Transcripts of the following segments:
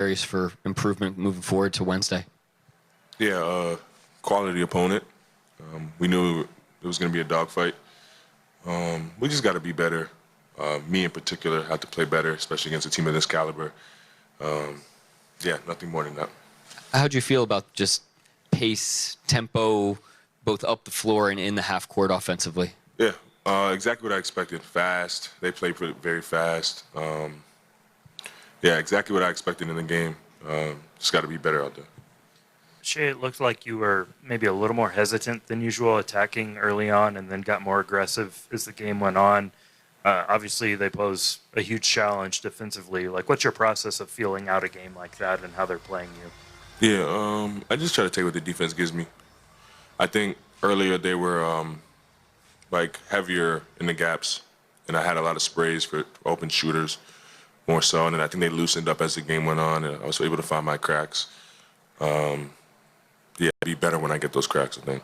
areas for improvement moving forward to Wednesday? Yeah, quality opponent. We knew it was going to be a dogfight. We just got to be better. Me in particular have to play better, especially against a team of this caliber. Yeah, nothing more than that. How do you feel about just pace, tempo, both up the floor and in the half court offensively? Yeah, exactly what I expected. Fast. They play very fast. Yeah, exactly what I expected in the game. Just got to be better out there. Shai, it looked like you were maybe a little more hesitant than usual attacking early on and then got more aggressive as the game went on. Obviously, they pose a huge challenge defensively. Like, what's your process of feeling out a game like that and how they're playing you? Yeah, I just try to take what the defense gives me. I think earlier they were like heavier in the gaps, and I had a lot of sprays for open shooters more so, and then I think they loosened up as the game went on, and I was able to find my cracks. Yeah, be better when I get those cracks, I think.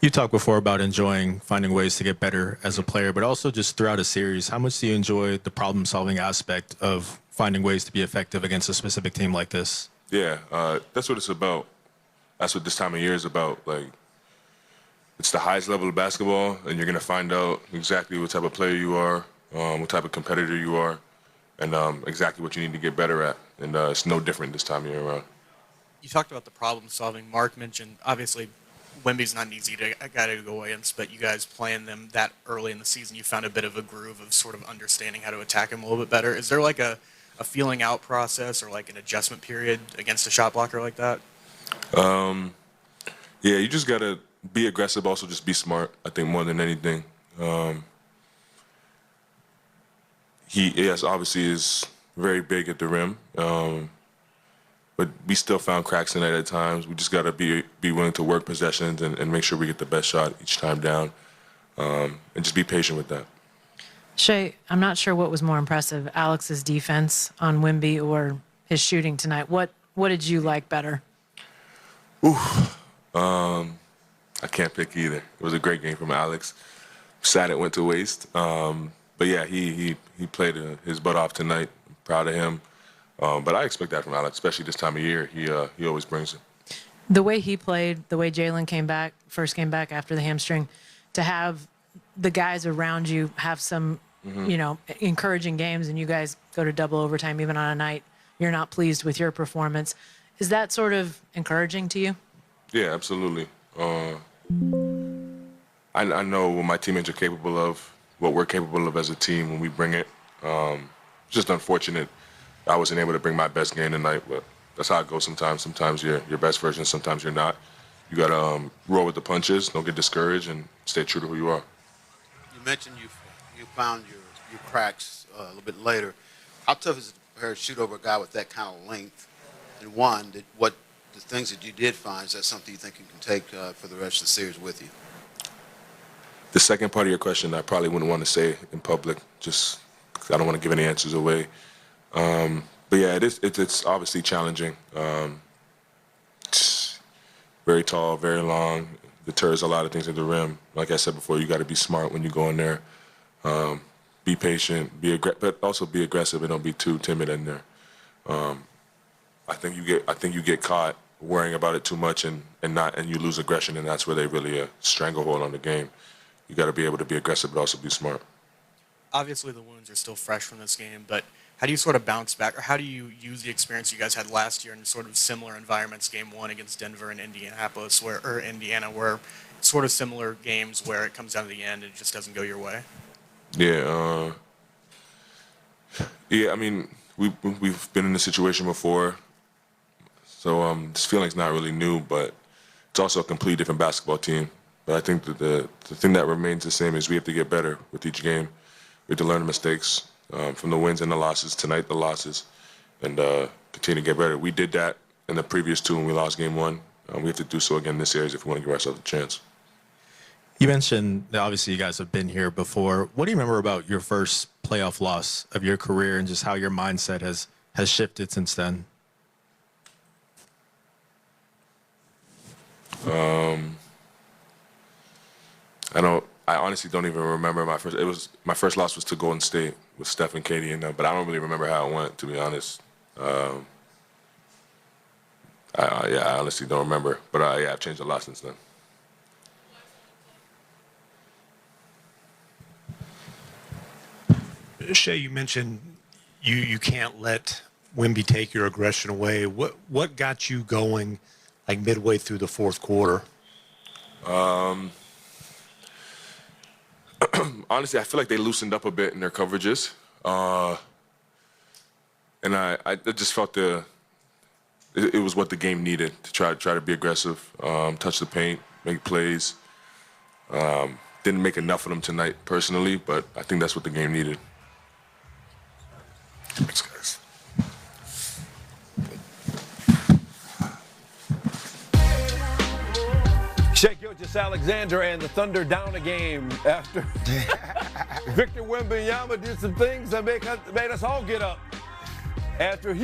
You talked before about enjoying finding ways to get better as a player, but also just throughout a series, how much do you enjoy the problem-solving aspect of finding ways to be effective against a specific team like this? Yeah, that's what it's about. That's what this time of year is about. Like, it's the highest level of basketball, and you're going to find out exactly what type of player you are, what type of competitor you are, and exactly what you need to get better at. And it's no different this time of year around. You talked about the problem solving. Mark mentioned, obviously, Wemby's not an easy guy to go against, but you guys playing them that early in the season, you found a bit of a groove of sort of understanding how to attack him a little bit better. Is there like a feeling out process or like an adjustment period against a shot blocker like that? Yeah, you just got to be aggressive, also just be smart, I think, more than anything. He, yes, obviously is very big at the rim, but we still found cracks in it at times. We just got to be willing to work possessions and make sure we get the best shot each time down, and just be patient with that. Shai, I'm not sure what was more impressive, Alex's defense on Wemby or his shooting tonight. What did you like better? I can't pick either. It was a great game from Alex. Sad it went to waste. But yeah, he played his butt off tonight. I'm proud of him. But I expect that from Alex, especially this time of year. He always brings it. The way he played, the way Jalen first came back after the hamstring, to have the guys around you have some, encouraging games, and you guys go to double overtime even on a night you're not pleased with your performance. Is that sort of encouraging to you? Yeah, absolutely. I know what my teammates are capable of, what we're capable of as a team when we bring it. It's just unfortunate I wasn't able to bring my best game tonight, but that's how it goes sometimes. Sometimes you're your best version, sometimes you're not. You got to roll with the punches, don't get discouraged, and stay true to who you are. You mentioned you found your cracks a little bit later. How tough is it to shoot over a guy with that kind of length? And one, the things that you did find, is that something you think you can take for the rest of the series with you? The second part of your question, I probably wouldn't want to say in public, just 'cause I don't want to give any answers away. But yeah, it's obviously challenging. It's very tall, very long, deters a lot of things at the rim. Like I said before, you got to be smart when you go in there. Be patient, but also be aggressive and don't be too timid in there. I think you get caught worrying about it too much and you lose aggression, and that's where they really stranglehold on the game. You got to be able to be aggressive but also be smart. Obviously, the wounds are still fresh from this game, but how do you sort of bounce back, or how do you use the experience you guys had last year in sort of similar environments, game one against Denver and Indianapolis, or Indiana, where it's sort of similar games where it comes down to the end and it just doesn't go your way? Yeah, I mean, we've been in this situation before, so this feeling's not really new, but it's also a completely different basketball team. But I think that the thing that remains the same is we have to get better with each game. We have to learn the mistakes from the wins and the losses, tonight the losses, and continue to get better. We did that in the previous two when we lost game one. We have to do so again this series if we want to give ourselves a chance. You mentioned that obviously you guys have been here before. What do you remember about your first playoff loss of your career and just how your mindset has shifted since then? I honestly don't even remember my first. My first loss was to Golden State with Steph and Katie, but I don't really remember how it went, to be honest. I honestly don't remember, but yeah, I've changed a lot since then. Shai, you mentioned you can't let Wemby take your aggression away. What got you going, like midway through the fourth quarter? Honestly, I feel like they loosened up a bit in their coverages, and I just felt it was what the game needed to try to be aggressive, touch the paint, make plays. Didn't make enough of them tonight, personally, but I think that's what the game needed. Thanks, guys. Shai Gilgeous-Alexander and the Thunder down a game after Victor Wembanyama did some things that made us all get up after he